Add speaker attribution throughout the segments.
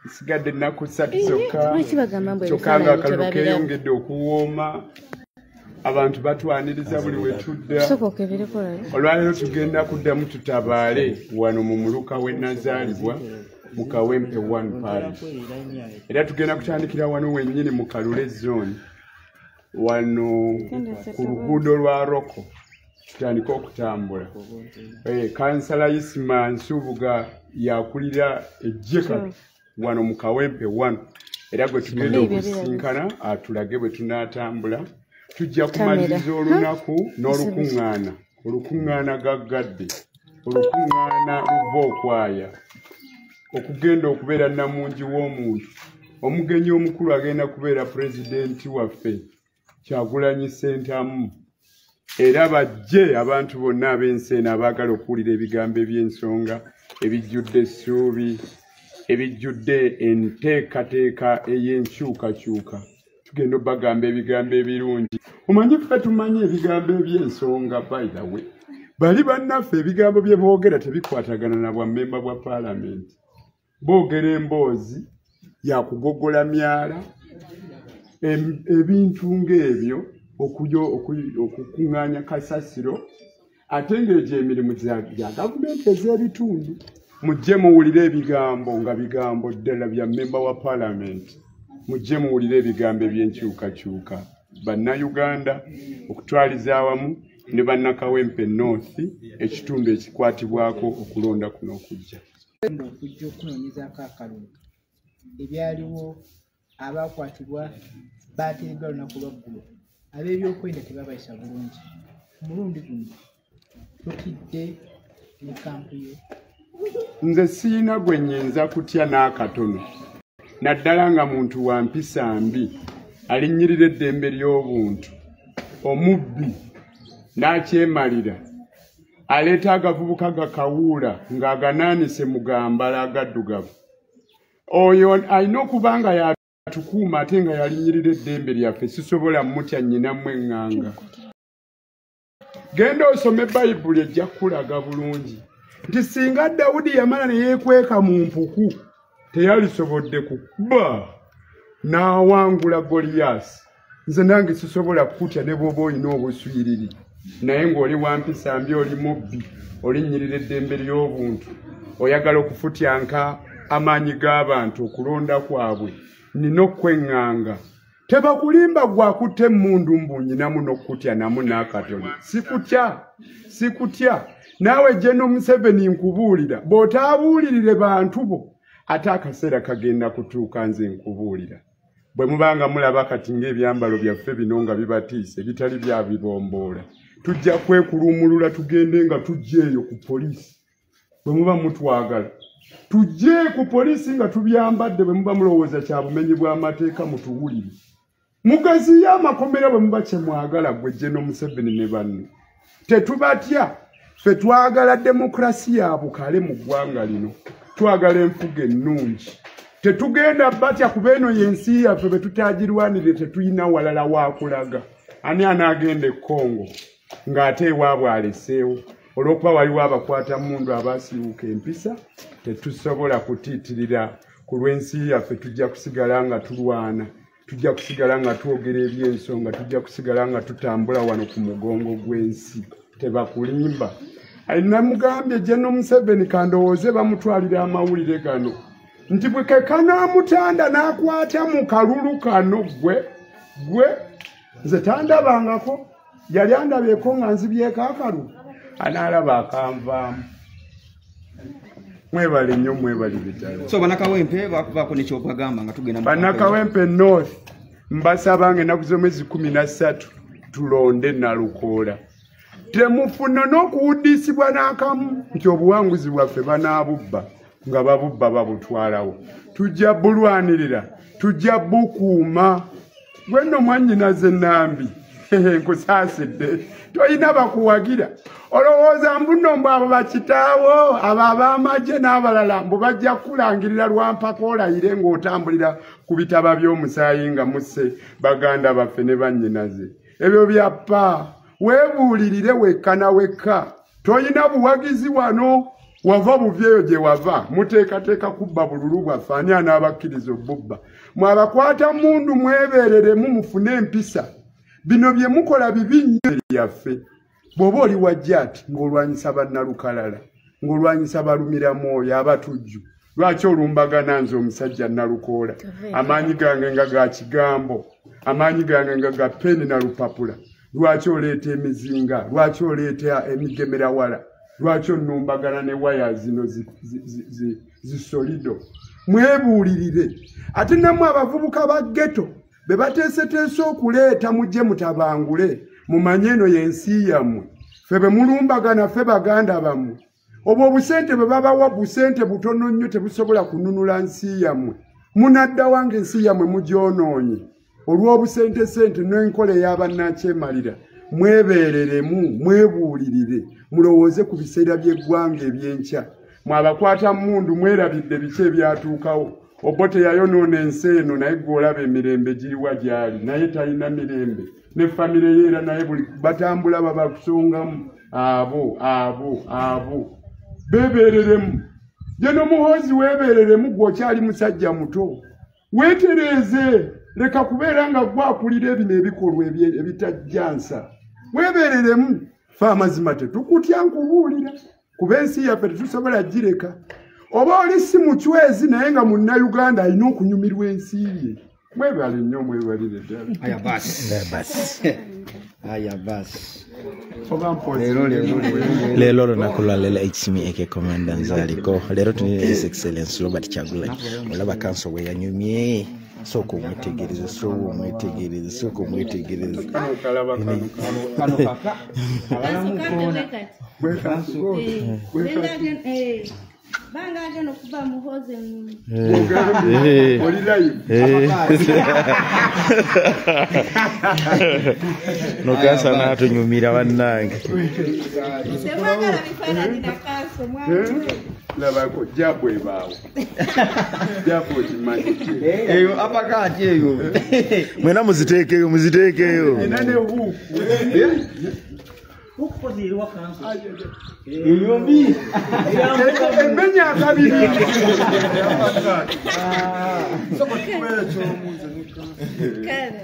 Speaker 1: sigadde ennaku 3 zokka kyokka nga akalulu keeyongedde okuwooma abantu batwaniriza buli we tudda olwaleero tugenda kuddamu tutabaale wano mu muluka we nazaalibwa mu Kawempe 1 parish era tugenda kutandikira wano wennyini mu Kalule zone wano ku luguudo lwa Roko tutandika okutambula kansala Isima Nsubuga yakulira ejjeka wano mu Kawempe 1 era gwe tugenda okusinkana atulage bwe tunaatambula tujja kumaliriza olunaku n'olukuŋŋaana olukuŋŋaana gaggadde olukuŋŋaana luva okwaya okugenda okubeera namungi w'omuntu omugenyi omukulu agenda kubeera pulezidenti waffe Kyagulanyi Ssentamu era bajje abantu bonna ab'ensi eno abaagala okuwulira ebigambo eby'ensonga ebijjudde essuubi ebijjudde enteekateeka ey'enkyukakyuka tugenda obbagamba ebigambo ebirungi omanyi ffe tumanyi ebigambo eby'ensonga by the way bali bannaffe ebigambo bye boogera tebikwatagana na bwammemba bwa paalamenti boogera emboozi yakugogola myala ebintu ng'ebyo okukuŋŋaanya kasasiro ate ng'egyo emirimu gya gavumenti ez'ebitundu mujje muwulire ebigambo nga bigambo ddala bya mmemba wa paalamenti mujje muwulire ebigambo eby'enkyukakyuka bannayuganda okutwaliza awamu ne bannakawempe North ekitundu ekikwatibwako okulonda kuno okujja
Speaker 2: okujja okunoonyezaako akalulu ebyaliwo abakwatibwa baateeddwa lunaku lwaggulo ab'ebyokwenda tebabayisa bulungi omulundi guno tutidde ne kampu yo
Speaker 1: nze siina gwe nnyinza kutya n'akatono naddala nga muntu wa mpisa mbi alinnyirira eddembe ly'obuntu omubbi n'akyemalira aleeta agavubuka gakawuula ng'aganaanise mu gambala agaddugavu oyo alina okuba nga yatukuuma ate nga yalinnyirira eddembe lyaffe sisobola mutya nnyinamu eŋŋanga genda osome bayibuli ejja kukulaga bulungi nti singa Dawudi yamala ne yeekweka mu mpuku teyalisobodde kukuba n'awangula Goliyaasi nze nange sisobola kutya ne bw'oba olina obuswiriri naye ng'oli wampisa mbi oli mubbi olinnyirira eddembe ly'obuntu oyagala okufutyanka amaanyi g'abantu okulonda kwabwe nina okweŋŋanga tebakulimba gwakutte emmundu mbunyinamu n'okutya namu n'akatono sikutya naawe General Museveni nkubuulira bw'otaabuulirire bantu bo ate akaseera kagenda kutuuka nze nkubuulira bwe mubanga mulaba kati ng'ebyambalo byaffe bino nga bibatiise bitali bya bibomboola tujja kwekulumulula tugende nga tujja eyo ku poliisi bwe muba mutwagala tujje ku poliisi nga tubyambadde bwe muba mulowooza kya bumenyi bw'amateeka mutuwulire mugaziye amakomera bwe muba kyemwagala gwe General Museveni ne banne tetubatya ffe twagala demokrasiya ya bukale mu ggwanga lino twagala enfuga ennungi tetugenda batya kuba eno y'ensi yaffe bwe tutaagirwanire tetuyina walala wakulaga ani anaagenda e Congo ng'ate ewaabwe aleseewo olw'okuba waliwo abakwata mundu abaasiiwuka empisa tetusobola kutiitirira ku lw'ensi yaffe tujja kusigala nga tulwana tujja kusigala nga twogera ebyensonga tujja kusigala nga tutambula wano ku mugongo gw'ensi tebakulimba alina mugambye General Museveni kandowooze bamutwalira amawulire gano nti bwe kekanaamutanda n'akwata mu kalulu kano gwe nze tandabangako yali andabyeko nga nzibyeko akalulu anaalaba akanvaamu mwebale nnyo mwebali bitalo
Speaker 3: so bannakawempe bakubaako nekyobagamba nga tugenda
Speaker 1: bannakawempe North mbasaba nga ennaku z'omwezi 13 tulonde Nalukoola temufuna n'okuwuddisibwa n'akamu nti obuwanguzi bwaffe banaabubba nga babubba babutwalawo tujja bulwanirira tujja bukuuma gwe nno mwannyinaze Nambi nkusaasidde toyina bakuwagira olowooza mbuno mbu abo bakitaawo abo ab'amagye n'abalala mbu bajja kulangirira lwampaka olayire ng'otambulira ku bitaba by'omusaayi nga musse baganda baffe ne bannyinaze ebyo byappa weebuulirire wekka na wekka toyina buwagizi wano wava buvyeyo gye wava muteekateeka kubba bululu bwaffe ani anaabakiriza obubba mwabakwata mundu mwebereremu mufune empisa bino bye mukola bibi nnyo lyaffe bw'oba oli wajja ati ng'olwanyisa bannalukalala ng'olwanyisa balumira mwoyo abatujju lwaki olumbagana nze omusajja nalukoola amaanyi gange nga ga kigambo amaanyi gange nga ga peni na lupapula lwaki oleeta emizinga lwaki oleeta emigemerawala lwaki onumbagana ne waya zino zisolido mwebuulirire ate namwe abavubuka ba ghetto be bateeseteese okuleeta mujje mutabangule mumanye eno y'ensi yammwe ffe be mulumbagana ffe baganda bammwe obwo obusente bwe babawa busente butono nnyo tebusobola kununula nsi yammwe munadda wange ensi yammwe mugyonoonye olw'obusente sente n'enkola ey'abannakyemalira mwebeereremu mwebuulirire mulowooze ku biseera by'eggwanga ebyenkya mwabakwata mundu mwerabidde biki ebyatuukawo obote yayonoona ensi eno naye gw'olaba emirembe giriwa gy'ali naye talina mirembe ne famire yeera naye buli batambula babakusongamu abo beebereremu jeno muhozi weebereremu gw'okyali musajja muto weetereeze leka kubeera nga gwakulira ebino ebikolwa ebitajjansa weebereremu fe amazima tetukutya nkubuulira kuba ensi yaffe tetusobola gireka oba oli si mucwezi naye nga munnayuganda alina okunyumirwa ensi ye mwebale nnyo mwebalire ddala
Speaker 3: aya basi
Speaker 4: lelo olunaku lwa lelo HCMA eke komanda nzaliko lero tulina His Excellency Robert Kyagulanyi olaba kanso bwe yanyumye soko umwetegereze soko umwetegereze
Speaker 3: kano kaka
Speaker 5: banga jono kuba muhoze
Speaker 1: oli live
Speaker 4: no kasa na tunyumira bannange
Speaker 5: sebagala bifanani na kaso mwangu
Speaker 1: labako jabwe bawo jabwe kimanyi
Speaker 3: eyo apakati eyo
Speaker 4: mwena muziteekeyo
Speaker 1: nane huku
Speaker 2: ukukoziri wakanso
Speaker 3: eyo mbi
Speaker 1: emenya akabiri
Speaker 5: soko kwecho kale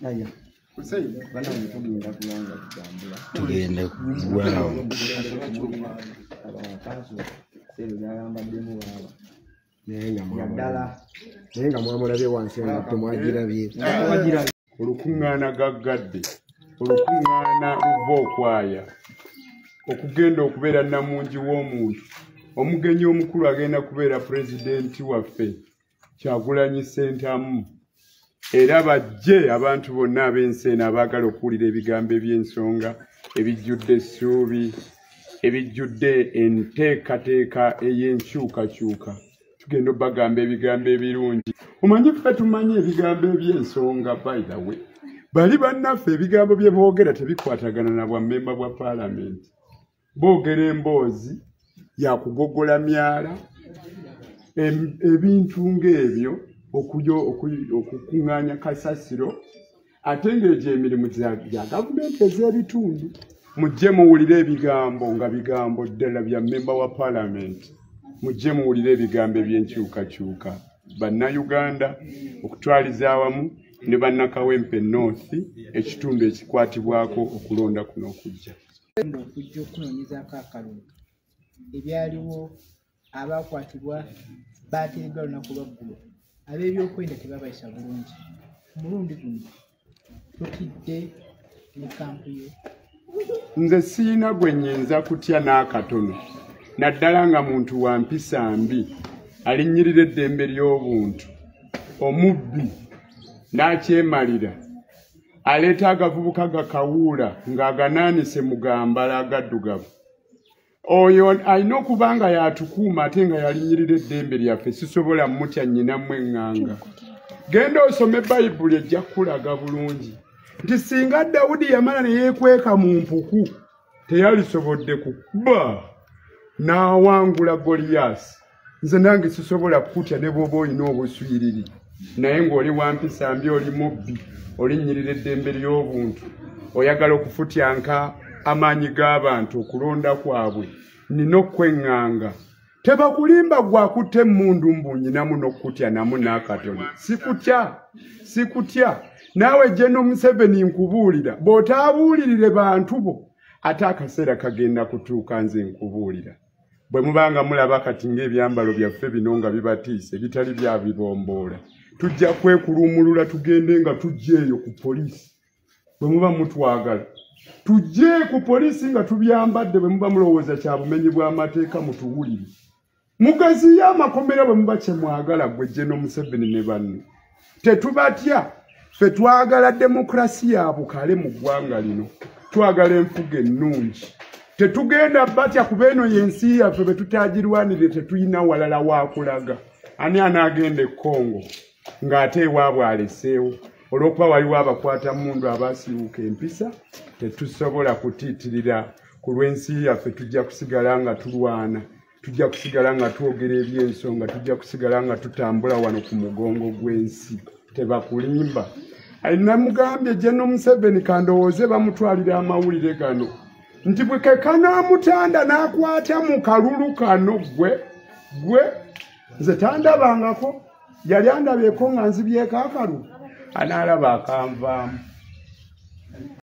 Speaker 3: aya
Speaker 1: kusei
Speaker 3: bana mutugenda kulanga kugambula
Speaker 4: tugende kugwawo
Speaker 3: abakanso sero byayambaddemu baba
Speaker 6: nenga mwamulabye wansi nga temwagirabye
Speaker 1: olukuŋŋaana gaggadde olukuŋŋaana luva okwaya okugenda okubeera namungi w'omuntu omugenyi omukulu agenda kubeera pulezidenti waffe Kyagulanyi Ssentamu era bajje abantu bonna ab'ensi eno abaagala okuwulira ebigambo eby'ensonga ebijjudde essuubi ebijjudde enteekateeka ey'enkyukakyuka tugenda obbagamba ebigambo ebirungi omanyi ffe tumanyi ebigambo eby'ensonga by the way bali bannaffe ebigambo bye boogera tebikwatagana na bwammemba bwa paalamenti boogera emboozi yakugogola myala ebintu ng'ebyo okukuŋŋaanya kasasiro ate ng'egyo emirimu gya gavumenti ez'ebitundu mujje muwulire ebigambo nga bigambo ddala bya mmemba wa paalamenti mujje muwulire ebigambo eby'enkyukakyuka bannayuganda okutwaliza awamu ne bannakawempe north ekitundu ekikwatibwako okulonda kuno okujja
Speaker 2: okujja okunoonyezaako akalulu ebyaliwo abakwatibwa baateeddwa lunaku lwaggulo ab'ebyokwenda tebabayisa bulungi omulundi guno tutidde ne kampu yo
Speaker 1: nze siina gwe nnyinza kutya n'akatono naddala nga muntu wa mpisa mbi alinnyirira eddembe ly'obuntu omubbi n'akyemalira aleeta agavubuka gakawuula ng'aganaanise mu gambala agaddugavu oyo alina okuba nga yatukuuma ate nga yalinnyirira eddembe lyaffe sisobola mutya nnyinamu eŋŋanga genda osome bayibuli ejja kukulaga bulungi nti singa Dawudi yamala ne yeekweka mu mpuku teyalisobodde kukuba n'awangula Goliyasi nze nange sisobola kutya ne bw'oba olina obuswiriri naye ng'oli wampisa mbi oli mubbi olinnyirira eddembe ly'obuntu oyagala okufutyanka amaanyi g'abantu okulonda kwabwe nina okweŋŋanga tebakulimba gwakutte emmundu mbunyinamu n'okutya namu n'akatono sikutya naawe General Museveni nkubuulira bw'otaabuulirire bantu bo ate akaseera kagenda kutuuka nze nkubuulira bwe mubanga mulaba kati ng'ebyambalo byaffe bino nga bibatiise bitali bya bibomboola tujja kwekulumulula tugende nga tujja eyo ku poliisi bwe muba mutwagala tujje ku poliisi nga tubyambadde bwe muba mulowooza kya bumenyi bw'amateeka mutuwulire mugaziya amakomera bwe muba kye mwagala gwe General Museveni ne banne tetubatya ffe twagala demokrasi ya bukale mu ggwanga lino twagala enfuga ennungi tetugenda batya kuba eno y'ensi yaffe be tutaagirwanire tetuyina walala wakulaga ani anaagenda e Congo ng'ate ewaabwe aleseewo olw'okuba waliwo abakwata mundu abaasiiwuka empisa tetusobola kutiitirira ku lw'ensi yaffe tujja kusigala nga tulwana tujja kusigala nga twogera ebyensonga tujja kusigala nga tutambula wano ku mugongo gw'ensi tebakulimba alina mugambye General Museveni kandowooze bamutwalira amawulire gano nti bwe kekanaamutanda n'akwata mu kalulu kano gwe nze tandabangako yali andabyeko nga nzibyeko akalulu anaalaba akanvaamu